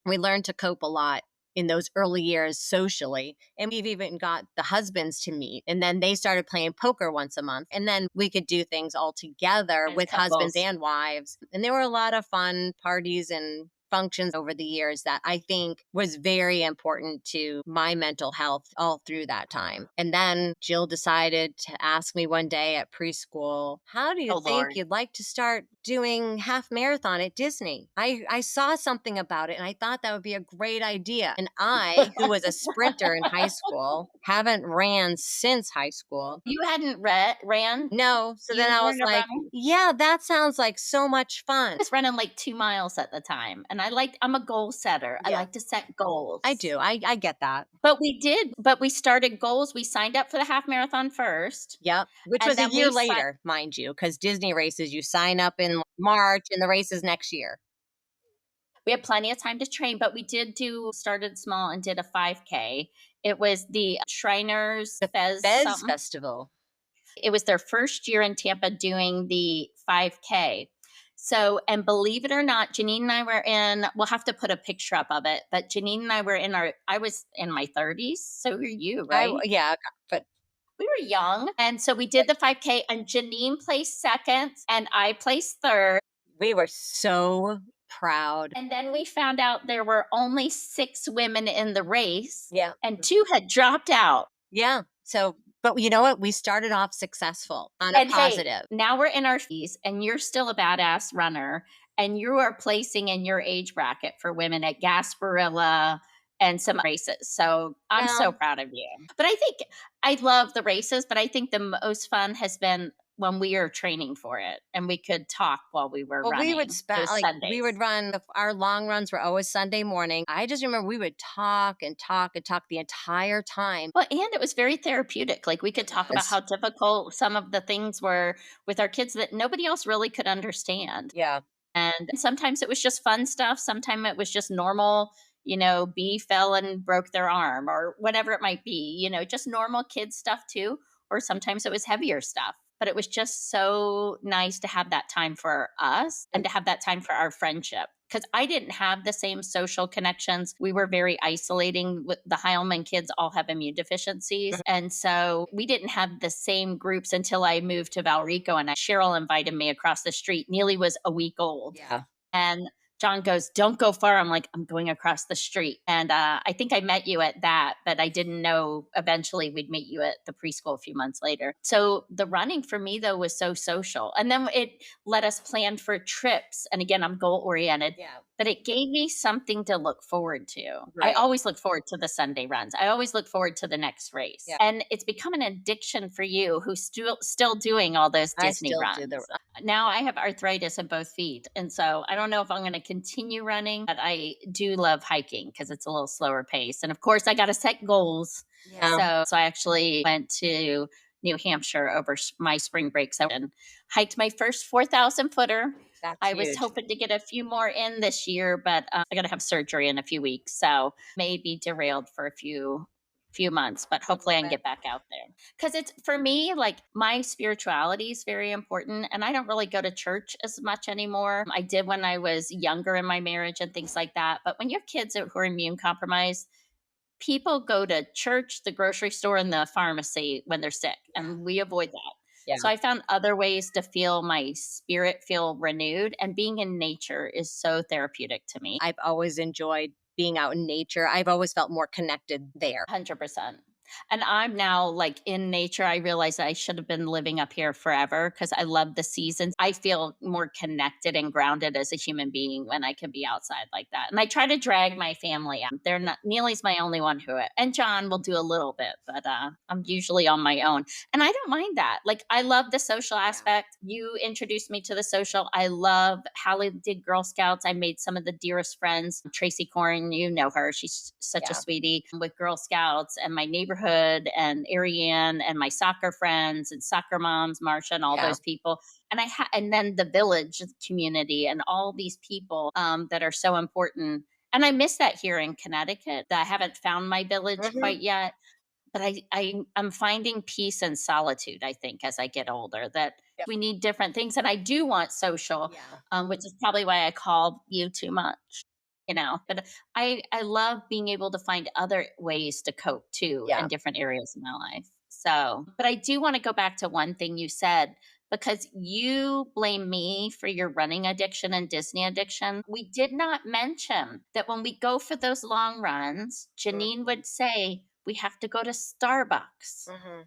Speaker 1: we learned to cope a lot in those early years socially. And we've even got the husbands to meet. And then they started playing poker once a month. And then we could do things all together
Speaker 2: as
Speaker 1: with husbands
Speaker 2: couples.
Speaker 1: and wives. And there were a lot of fun parties and functions over the years that I think was very important to my mental health all through that time. And then Jill decided to ask me one day at preschool, how do you
Speaker 2: Oh,
Speaker 1: think
Speaker 2: Lord.
Speaker 1: you'd like to start doing half marathon at Disney? I saw something about it and I thought that would be a great idea. And I, who was a sprinter in high school, haven't ran since high school.
Speaker 2: You hadn't ran?
Speaker 1: No. So then
Speaker 2: You
Speaker 1: I was
Speaker 2: weren't a
Speaker 1: like,
Speaker 2: runner?
Speaker 1: yeah, that sounds like so much fun.
Speaker 2: I was running like 2 miles at the time, and I'm a goal setter. I
Speaker 1: Yeah,
Speaker 2: like to set
Speaker 1: I
Speaker 2: goals.
Speaker 1: do. I get that.
Speaker 2: But we started goals. We signed up for the half marathon first,
Speaker 1: Yep, which
Speaker 2: and
Speaker 1: was a
Speaker 2: then
Speaker 1: year later, mind you, because Disney races, you sign up in March and the race is next year.
Speaker 2: we had plenty of time to train, but we did do started small and did a 5K. It was the Shriners
Speaker 1: The
Speaker 2: Fez
Speaker 1: Fez
Speaker 2: something.
Speaker 1: Festival.
Speaker 2: It was their first year in Tampa doing the 5K. So, and believe it or not, Janine and I were in, we'll have to put a picture up of it, but Janine and I were I was in my 30s. So were you, right?
Speaker 1: Yeah, but
Speaker 2: We were young. And so we did the 5K, and Janine placed second and I placed third.
Speaker 1: we were so proud.
Speaker 2: And then we found out there were only 6 women in the race
Speaker 1: Yeah.
Speaker 2: and 2 had dropped out.
Speaker 1: Yeah. So, but you know what? We started off successful on a
Speaker 2: And hey,
Speaker 1: positive.
Speaker 2: now we're in our fees and you're still a badass runner and you are placing in your age bracket for women at Gasparilla and some races. So I'm so
Speaker 1: Well,
Speaker 2: proud of you. But I think I love the races, but I think the most fun has been when we are training for it and we could talk while we were
Speaker 1: well, we would
Speaker 2: running
Speaker 1: spend
Speaker 2: those
Speaker 1: like we
Speaker 2: Sundays.
Speaker 1: would run our long runs were always Sunday morning. I just remember we would talk and talk and talk the entire time.
Speaker 2: Well, and it was very therapeutic. Like we
Speaker 1: It
Speaker 2: could talk about
Speaker 1: was.
Speaker 2: how difficult some of the things were with our kids that nobody else really could understand.
Speaker 1: Yeah.
Speaker 2: And sometimes it was just fun stuff. Sometimes it was just normal, B fell and broke their arm or whatever it might be, just normal kid stuff too. Or sometimes it was heavier stuff. But it was just so nice to have that time for us and
Speaker 1: And
Speaker 2: to have that time for our friendship. Because I didn't have the same social connections. We were very isolating. With the Heilman kids all have immune deficiencies. And so we didn't have the same groups until I moved to Valrico and Cheryl invited me across the street. Neely was a week old.
Speaker 1: yeah.
Speaker 2: And John goes, "Don't go far." I'm like, "I'm going across the street." And I think I met you at that, but I didn't know eventually we'd meet you at the preschool a few months later. So the running for me, though, was so social. And then it let us plan for trips. And again, I'm goal oriented,
Speaker 1: Yeah.
Speaker 2: but it gave me something to look forward to. I
Speaker 1: Right.
Speaker 2: always look forward to the Sunday runs. I always look forward to the next race.
Speaker 1: Yeah.
Speaker 2: And it's become an addiction for you who's still doing all those
Speaker 1: I
Speaker 2: Disney
Speaker 1: still do the
Speaker 2: runs. Now I have arthritis in both feet. And so I don't know if I'm going to continue running, but I do love hiking because it's a little slower pace. And of course, I got to set goals.
Speaker 1: yeah.
Speaker 2: So I actually went to New Hampshire over my spring break. So and hiked my first 4,000 footer.
Speaker 1: That's
Speaker 2: I was
Speaker 1: huge.
Speaker 2: hoping to get a few more in this year, but I got to have surgery in a few weeks. So maybe derailed for a few months, but
Speaker 1: A
Speaker 2: hopefully
Speaker 1: little
Speaker 2: I can
Speaker 1: bit.
Speaker 2: get back out there. Cuz it's for me like my spirituality is very important and I don't really go to church as much anymore. I did when I was younger in my marriage and things like that, but when you have kids who are immune compromised, people go to church, the grocery store and the pharmacy when they're sick
Speaker 1: Yeah.
Speaker 2: and we avoid that.
Speaker 1: Yeah.
Speaker 2: So I found other ways to feel my spirit feel renewed and being in nature is so therapeutic to me.
Speaker 1: I've always enjoyed being out in nature. I've always felt more connected there.
Speaker 2: 100%. And I'm now like in nature. I realize I should have been living up here forever because I love the seasons. I feel more connected and grounded as a human being when I can be outside like that. And I try to drag my family out. They're not, Neely's my only one who, and John will do a little bit, but I'm usually on my own. And I don't mind that. Like, I love the social
Speaker 1: Yeah.
Speaker 2: aspect. You introduced me to the social. I love Hallie did Girl Scouts. I made some of the dearest friends. Tracy Corn, you know her. She's such a
Speaker 1: Yeah.
Speaker 2: sweetie with Girl Scouts and my neighborhood and Ariane and my soccer friends and soccer moms, Marsha and all
Speaker 1: Yeah.
Speaker 2: those people. And and then the village community and all these people that are so important. And I miss that here in Connecticut. I haven't found my village
Speaker 1: Mhm.
Speaker 2: quite yet, but I'm finding peace and solitude, I think, as I get older, that
Speaker 1: Yeah.
Speaker 2: we need different things. And I do want social,
Speaker 1: Yeah.
Speaker 2: which is probably why I call you too much, but I love being able to find other ways to cope too in
Speaker 1: Yeah.
Speaker 2: different areas of my life. So, but I do want to go back to one thing you said because you blame me for your running addiction and Disney addiction. We did not mention that when we go for those long runs, Janine
Speaker 1: Mhm,
Speaker 2: would say, we have to go to Starbucks
Speaker 1: mhm.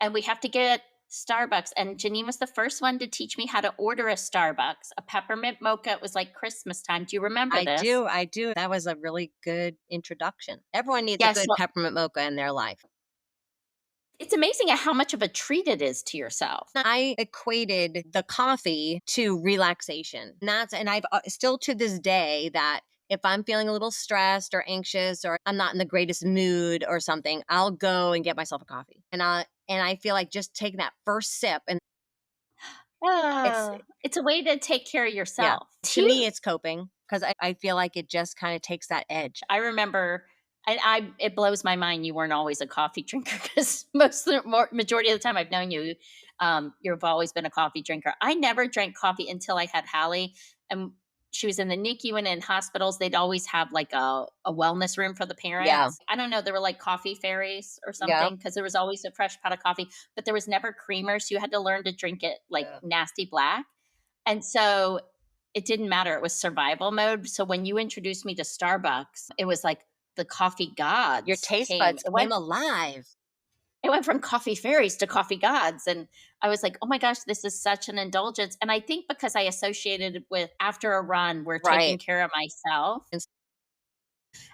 Speaker 2: and we have to get Starbucks. And Janine was the first one to teach me how to order a Starbucks, a peppermint mocha. It was like Christmas time. Do you remember this?
Speaker 1: I do. That was a really good introduction. Everyone needs a
Speaker 2: Yes.
Speaker 1: good
Speaker 2: Well,
Speaker 1: peppermint mocha in their life.
Speaker 2: it's amazing at how much of a treat it is to yourself.
Speaker 1: I equated the coffee to relaxation. And I've still to this day that if I'm feeling a little stressed or anxious or I'm not in the greatest mood or something, I'll go and get myself a coffee. And I feel like just taking that first sip and it's
Speaker 2: It's a way to take care of
Speaker 1: yeah.
Speaker 2: yourself.
Speaker 1: To me it's coping because I feel like it just kind of takes that edge.
Speaker 2: I remember, and I it blows my mind you weren't always a coffee drinker because most of the majority of the time I've known you, you've always been a coffee drinker. I never drank coffee until I had Hallie, and she was in the NICU and in hospitals. They'd always have like a wellness room for the
Speaker 1: Yeah.
Speaker 2: parents. I don't know, there were like coffee fairies or
Speaker 1: Yeah.
Speaker 2: something because there was always a fresh pot of coffee, but there was never creamer, so you had to learn to drink it like
Speaker 1: Yeah.
Speaker 2: nasty black. And so it didn't matter. It was survival mode. So when you introduced me to Starbucks, it was like the coffee
Speaker 1: Your
Speaker 2: gods
Speaker 1: taste
Speaker 2: came.
Speaker 1: buds came alive.
Speaker 2: It went from coffee fairies to coffee gods. And I was like, oh my gosh, this is such an indulgence. And I think because I associated it with after a run, we're taking
Speaker 1: Right.
Speaker 2: care of myself.
Speaker 1: And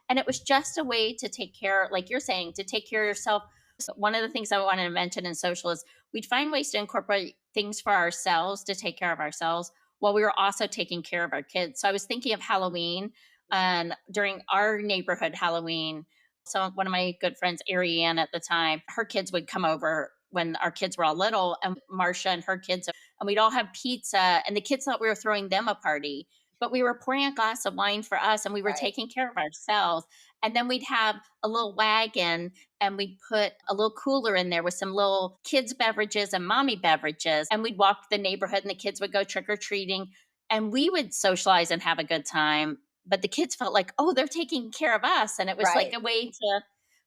Speaker 2: And it was just a way to take care, like you're saying, to take care of yourself. So one of the things I wanted to mention in social is we'd find ways to incorporate things for ourselves to take care of ourselves while we were also taking care of our kids. So I was thinking of Halloween, and during our neighborhood Halloween, so one of my good friends, Ariane at the time, her kids would come over when our kids were all little, and Marcia and her kids, and we'd all have pizza, and the kids thought we were throwing them a party, but we were pouring a glass of wine for us and we were
Speaker 1: right.
Speaker 2: taking care of ourselves. And then we'd have a little wagon and we'd put a little cooler in there with some little kids' beverages and mommy beverages. And we'd walk the neighborhood and the kids would go trick or treating and we would socialize and have a good time. But the kids felt like, oh, they're taking care of us. And it was like
Speaker 1: Right.
Speaker 2: a way to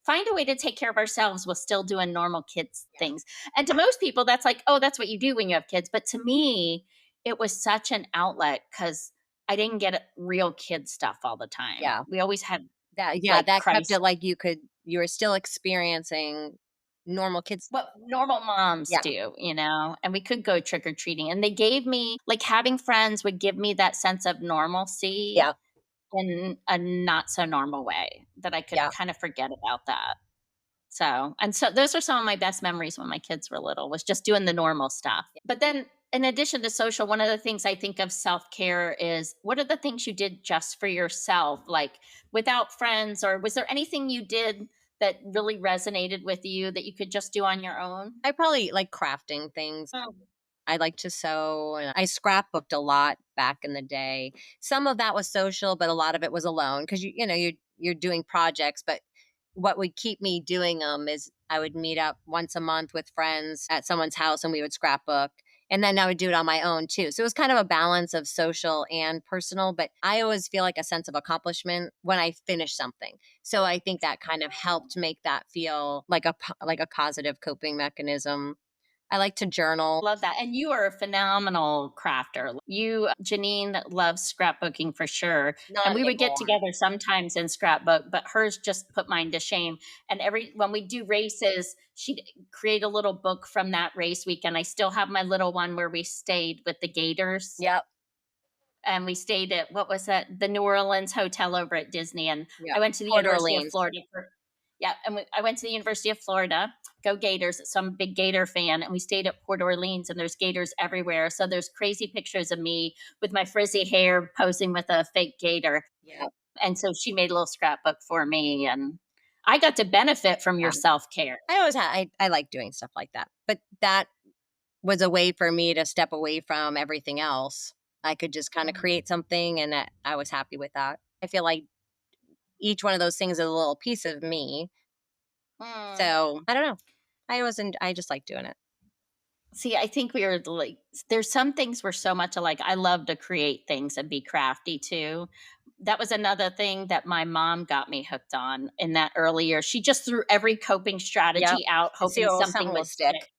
Speaker 2: find a way to take care of ourselves while still doing normal kids
Speaker 1: Yeah.
Speaker 2: things. And to most people, that's like, oh, that's what you do when you have kids. But to me, it was such an outlet because I didn't get real kid stuff all the time.
Speaker 1: Yeah.
Speaker 2: We always had like
Speaker 1: That kept
Speaker 2: Christ,
Speaker 1: it like you were still experiencing normal kids.
Speaker 2: what normal moms
Speaker 1: Yeah.
Speaker 2: do, and we could go trick or treating. And they gave me, like, having friends would give me that sense of normalcy
Speaker 1: Yeah.
Speaker 2: in a not so normal way that I could
Speaker 1: Yeah.
Speaker 2: kind of forget about that. So those are some of my best memories when my kids were little was just doing the normal stuff. But then in addition to social, one of the things I think of self-care is what are the things you did just for yourself, like without friends, or was there anything you did that really resonated with you that you could just do on your own?
Speaker 1: I probably like crafting things.
Speaker 2: Oh.
Speaker 1: I like to sew and I scrapbooked a lot back in the day. Some of that was social, but a lot of it was alone because you're doing projects, but what would keep me doing them is I would meet up once a month with friends at someone's house and we would scrapbook. And then I would do it on my own too. So it was kind of a balance of social and personal, but I always feel like a sense of accomplishment when I finish something. So I think that kind of helped make that feel like like a positive coping mechanism. I like to journal.
Speaker 2: Love that. And you are a phenomenal crafter. You, Janine, loves scrapbooking for sure. And
Speaker 1: Not
Speaker 2: we would get
Speaker 1: anymore.
Speaker 2: together sometimes and scrapbook, but hers just put mine to shame. And when we do races, she'd create a little book from that race weekend. I still have my little one where we stayed with the Gators
Speaker 1: Yep.
Speaker 2: and we stayed at what was that, the New Orleans hotel over at Disney. And I
Speaker 1: Yep.
Speaker 2: went to the
Speaker 1: Port
Speaker 2: University of
Speaker 1: Orleans.
Speaker 2: Florida for, yeah, and I went to the University of Florida. Go Gators! So I'm a big Gator fan, and we stayed at Port Orleans, and there's Gators everywhere. So there's crazy pictures of me with my frizzy hair posing with a fake Gator,
Speaker 1: Yep.
Speaker 2: and so she made a little scrapbook for me, and I got to benefit from your
Speaker 1: Yeah.
Speaker 2: self care.
Speaker 1: I like doing stuff like that. But that was a way for me to step away from everything else. I could just kind of create something and I was happy with that. I feel like each one of those things is a little piece of me.
Speaker 2: Mm.
Speaker 1: So, I don't know. I just like doing it.
Speaker 2: See, I think we are like, there's some things we're so much alike. I love to create things and be crafty too. That was another thing that my mom got me hooked on in that early year. She just threw every coping
Speaker 1: Yep.
Speaker 2: strategy out,
Speaker 1: And see,
Speaker 2: hoping
Speaker 1: oh,
Speaker 2: something
Speaker 1: something will
Speaker 2: would
Speaker 1: stick.
Speaker 2: stick.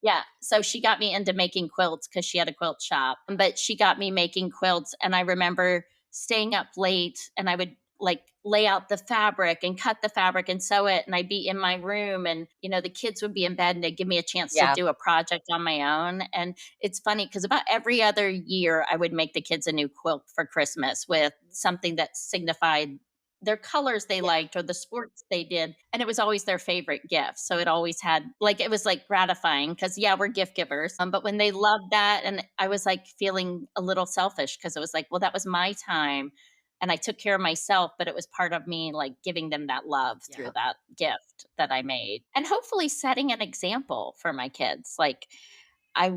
Speaker 2: Yeah. So she got me into making quilts because she had a quilt shop, but she got me making quilts. And I remember staying up late and I would like lay out the fabric and cut the fabric and sew it. And I'd be in my room and, the kids would be in bed and they'd give me a chance to
Speaker 1: Yeah,
Speaker 2: do a project on my own. And it's funny because about every other year, I would make the kids a new quilt for Christmas with something that signified their colors they
Speaker 1: yeah,
Speaker 2: liked or the sports they did, and it was always their favorite gift. So it always had like it was like gratifying because yeah, we're gift givers. But when they loved that, and I was like feeling a little selfish because it was like, well, that was my time, and I took care of myself, but it was part of me like giving them that love through
Speaker 1: yeah.
Speaker 2: that gift that I made, and hopefully setting an example for my kids. Like I,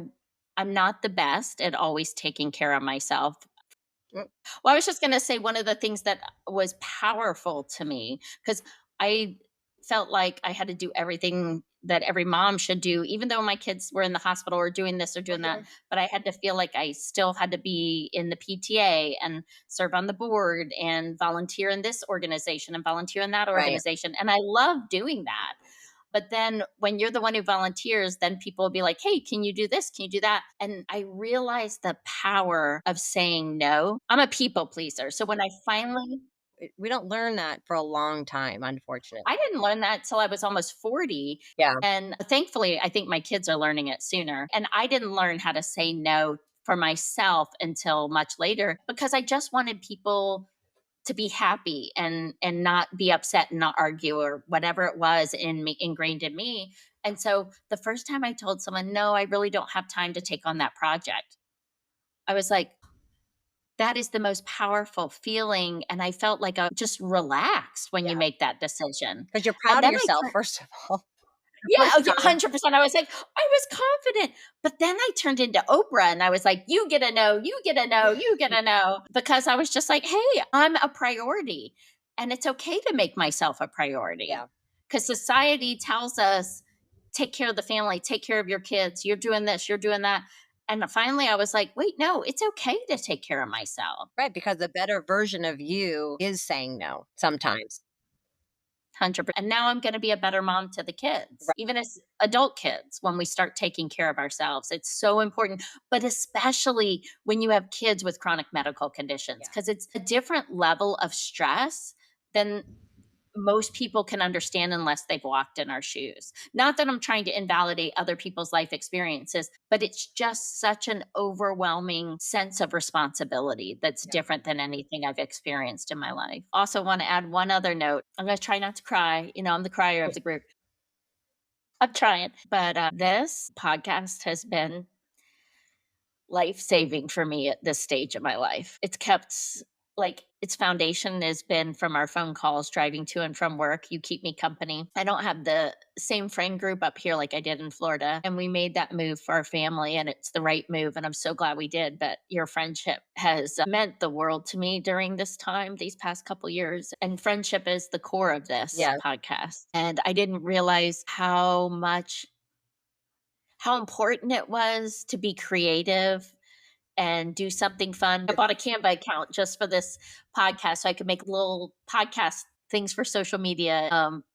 Speaker 2: I'm not the best at always taking care of myself.
Speaker 1: Mm,
Speaker 2: Well, I was just gonna say one of the things that was powerful to me because I felt like I had to do everything that every mom should do, even though my kids were in the hospital or doing this or doing that.
Speaker 1: mhm.
Speaker 2: But I had to feel like I still had to be in the PTA and serve on the board and volunteer in this organization and volunteer in that
Speaker 1: Right.
Speaker 2: organization. And I love doing that. But then when you're the one who volunteers, then people will be like, hey, can you do this? Can you do that? And I realized the power of saying no. I'm a people pleaser. So when I finally,
Speaker 1: We don't learn that for a long time, unfortunately.
Speaker 2: I didn't learn that till I was almost 40.
Speaker 1: Yeah,
Speaker 2: And thankfully, I think my kids are learning it sooner. And I didn't learn how to say no for myself until much later because I just wanted people to be happy and not be upset and not argue or whatever it was in me ingrained in me. And so the first time I told someone, no, I really don't have time to take on that project, I was like, that is the most powerful feeling. And I felt like I just relaxed when you
Speaker 1: yeah.
Speaker 2: make that decision.
Speaker 1: Because you're
Speaker 2: And
Speaker 1: proud of
Speaker 2: then I
Speaker 1: yourself,
Speaker 2: turned,
Speaker 1: first of all, the
Speaker 2: yeah,
Speaker 1: first
Speaker 2: oh, yeah,
Speaker 1: time.
Speaker 2: 100%. I was like, I was confident. But then I turned into Oprah and I was like, you get a no, you get a no, you get a no. Because I was just like, hey, I'm a priority. And it's okay to make myself a priority.
Speaker 1: Yeah.
Speaker 2: Because society tells us, take care of the family, take care of your kids, you're doing this, you're doing that. And finally, I was like, wait, no, it's okay to take care of myself.
Speaker 1: Right, because the better version of you is saying no sometimes.
Speaker 2: 100%. And now I'm going to be a better mom to the kids,
Speaker 1: Right,
Speaker 2: even as adult kids, when we start taking care of ourselves. It's so important, but especially when you have kids with chronic medical conditions,
Speaker 1: yeah.
Speaker 2: because it's a different level of stress than most people can understand unless they've walked in our shoes. Not that I'm trying to invalidate other people's life experiences, but it's just such an overwhelming sense of responsibility that's
Speaker 1: Yeah.
Speaker 2: different than anything I've experienced in my life. Also, want to add one other note. I'm going to try not to cry. I'm the crier of the group. I'm trying. But this podcast has been life saving for me at this stage of my life. It's kept like its foundation has been from our phone calls driving to and from work. You keep me company. I don't have the same friend group up here like I did in Florida. And we made that move for our family and it's the right move. And I'm so glad we did. But your friendship has meant the world to me during this time, these past couple years. And friendship is the core of this
Speaker 1: Yeah.
Speaker 2: podcast. And I didn't realize how important it was to be creative and do something fun. I bought a Canva account just for this podcast so I could make little podcast things for social media,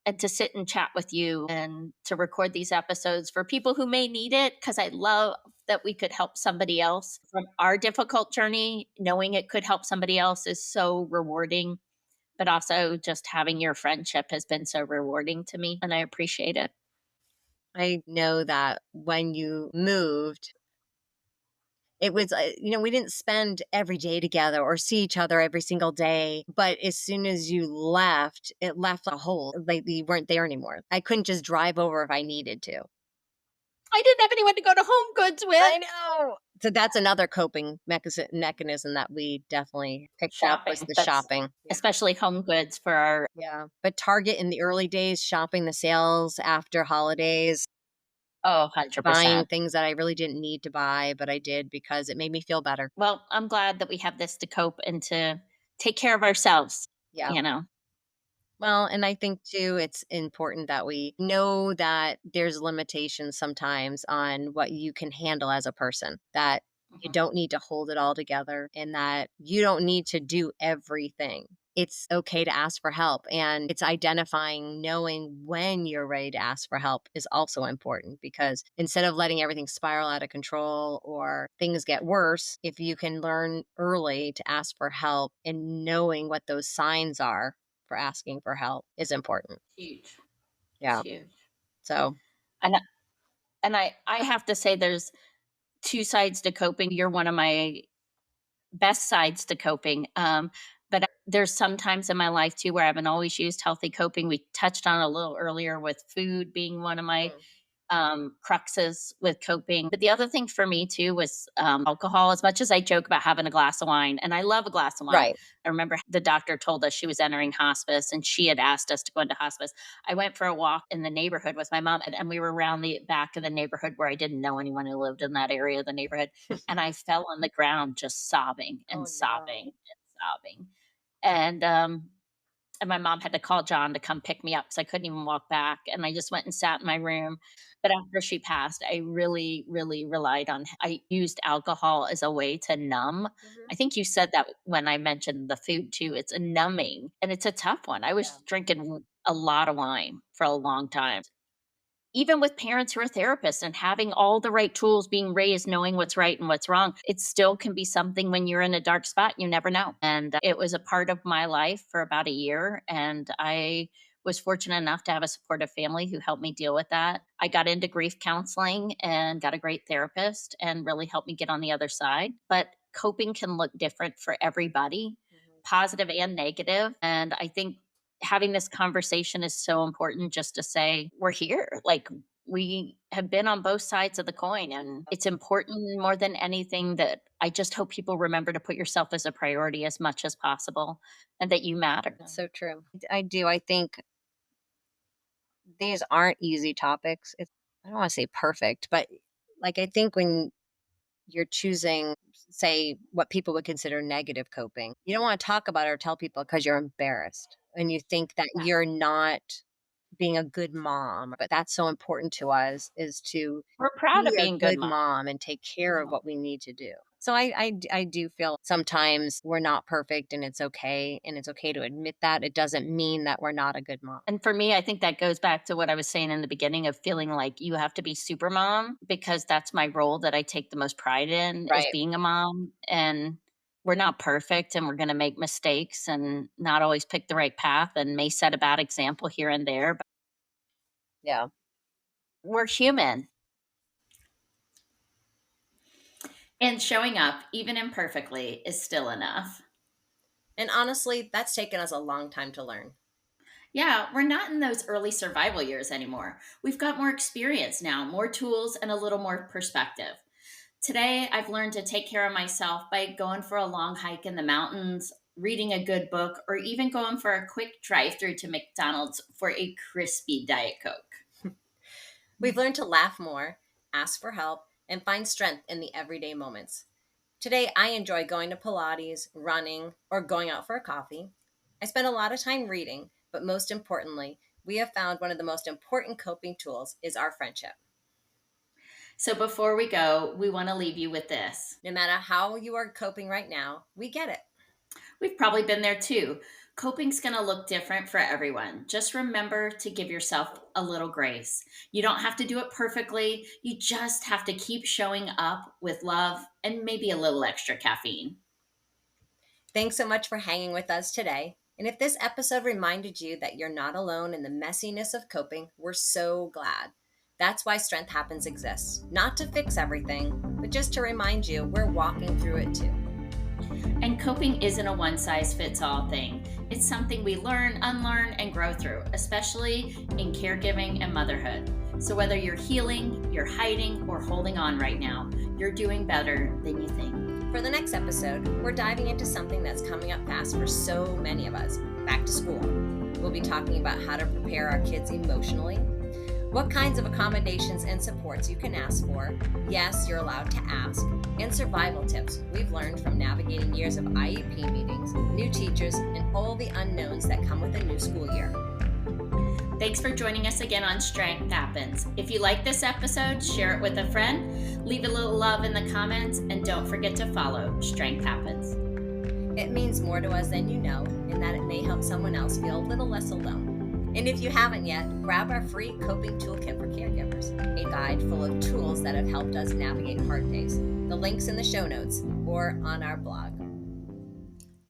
Speaker 2: and to sit and chat with you and to record these episodes for people who may need it because I love that we could help somebody else from our difficult journey. Knowing it could help somebody else is so rewarding, but also just having your friendship has been so rewarding to me and I appreciate it.
Speaker 1: I know that when you moved, it was, we didn't spend every day together or see each other every single day. But as soon as you left, it left a hole. Like you weren't there anymore. I couldn't just drive over if I needed to.
Speaker 2: I didn't have anyone to go to Home Goods with.
Speaker 1: I know. So that's another coping mechanism that we definitely picked up was
Speaker 2: Shopping.
Speaker 1: the
Speaker 2: That's
Speaker 1: shopping. Yeah.
Speaker 2: especially Home Goods for our.
Speaker 1: Yeah. But Target in the early days, shopping the sales after holidays,
Speaker 2: Oh,
Speaker 1: buying
Speaker 2: 100%.
Speaker 1: things that I really didn't need to buy, but I did because it made me feel better.
Speaker 2: Well, I'm glad that we have this to cope and to take care of ourselves,
Speaker 1: Yeah.
Speaker 2: you know?
Speaker 1: Well, and I think too, it's important that we know that there's limitations sometimes on what you can handle as a person, that you
Speaker 2: Mhm.
Speaker 1: don't need to hold it all together and that you don't need to do everything. it's okay to ask for help. And it's identifying, knowing when you're ready to ask for help is also important, because instead of letting everything spiral out of control or things get worse, if you can learn early to ask for help and knowing what those signs are for asking for help is important.
Speaker 2: Huge. It's
Speaker 1: Yeah.
Speaker 2: huge.
Speaker 1: So,
Speaker 2: And I have to say there's 2 sides to coping. You're one of my best sides to coping. But there's sometimes in my life too where I haven't always used healthy coping. We touched on it a little earlier with food being one of my
Speaker 1: mm,
Speaker 2: cruxes with coping. But the other thing for me too was alcohol. As much as I joke about having a glass of wine, and I love a glass of wine,
Speaker 1: right.
Speaker 2: I remember the doctor told us she was entering hospice and she had asked us to go into hospice. I went for a walk in the neighborhood with my mom, and we were around the back of the neighborhood where I didn't know anyone who lived in that area of the neighborhood. And I fell on the ground just sobbing
Speaker 1: Oh,
Speaker 2: and
Speaker 1: no.
Speaker 2: sobbing and sobbing. And my mom had to call John to come pick me up because I couldn't even walk back, and I just went and sat in my room. But after she passed, I really, really relied on I used alcohol as a way to numb.
Speaker 1: Hmm.
Speaker 2: I think you said that when I mentioned the food too. It's a numbing, and it's a tough one. I
Speaker 1: Yeah.
Speaker 2: was drinking a lot of wine for a long time. Even with parents who are therapists and having all the right tools, being raised, knowing what's right and what's wrong, it still can be something when you're in a dark spot, you never know. And it was a part of my life for about a year. And I was fortunate enough to have a supportive family who helped me deal with that. I got into grief counseling and got a great therapist and really helped me get on the other side. But coping can look different for everybody,
Speaker 1: Hmm.
Speaker 2: positive and negative. And I think having this conversation is so important just to say we're here. Like, we have been on both sides of the coin, and it's important more than anything that I just hope people remember to put yourself as a priority as much as possible and that you matter.
Speaker 1: That's so true. I do. I think these aren't easy topics. I don't want to say perfect, but like I think when you're choosing, say, what people would consider negative coping, you don't want to talk about it or tell people because you're embarrassed and you think that
Speaker 2: Yeah.
Speaker 1: you're not being a good mom. But that's so important to us, is to
Speaker 2: We're proud of
Speaker 1: be a
Speaker 2: being good
Speaker 1: good
Speaker 2: moms.
Speaker 1: mom and take care of
Speaker 2: Yeah.
Speaker 1: what we need to do. So I do feel sometimes we're not perfect, and it's okay. And it's okay to admit that. It doesn't mean that we're not a good mom.
Speaker 2: And for me, I think that goes back to what I was saying in the beginning of feeling like you have to be super mom because that's my role that I take the most pride in is
Speaker 1: Right.
Speaker 2: being a mom. And we're not perfect and we're going to make mistakes and not always pick the right path and may set a bad example here and there. But
Speaker 1: Yeah.
Speaker 2: we're human. And showing up, even imperfectly, is still enough.
Speaker 1: And honestly, that's taken us a long time to learn.
Speaker 2: Yeah, we're not in those early survival years anymore. We've got more experience now, more tools, and a little more perspective. Today, I've learned to take care of myself by going for a long hike in the mountains, reading a good book, or even going for a quick drive through to McDonald's for a crispy Diet Coke.
Speaker 1: We've learned to laugh more, ask for help, and find strength in the everyday moments. Today, I enjoy going to Pilates, running, or going out for a coffee. I spend a lot of time reading, but most importantly, we have found one of the most important coping tools is our friendship.
Speaker 2: So before we go, we want to leave you with this.
Speaker 1: No matter how you are coping right now, we get it.
Speaker 2: We've probably been there too. Coping's going to look different for everyone. Just remember to give yourself a little grace. You don't have to do it perfectly. You just have to keep showing up with love and maybe a little extra caffeine.
Speaker 1: Thanks so much for hanging with us today. And if this episode reminded you that you're not alone in the messiness of coping, we're so glad. That's why Strength Happens exists. Not to fix everything, but just to remind you we're walking through it too.
Speaker 2: And coping isn't a one size fits all thing. It's something we learn, unlearn, and grow through, especially in caregiving and motherhood. So whether you're healing, you're hiding, or holding on right now, you're doing better than you think.
Speaker 1: For the next episode, we're diving into something that's coming up fast for so many of us: back to school. We'll be talking about how to prepare our kids emotionally, what kinds of accommodations and supports you can ask for. Yes, you're allowed to ask. And survival tips we've learned from navigating years of IEP meetings, new teachers, and all the unknowns that come with a new school year.
Speaker 2: Thanks for joining us again on Strength Happens. If you like this episode, share it with a friend, leave a little love in the comments, and don't forget to follow Strength Happens.
Speaker 1: It means more to us than you know, in that it may help someone else feel a little less alone. And if you haven't yet, grab our free coping toolkit for caregivers, a guide full of tools that have helped us navigate hard days. The link's in the show notes or on our blog.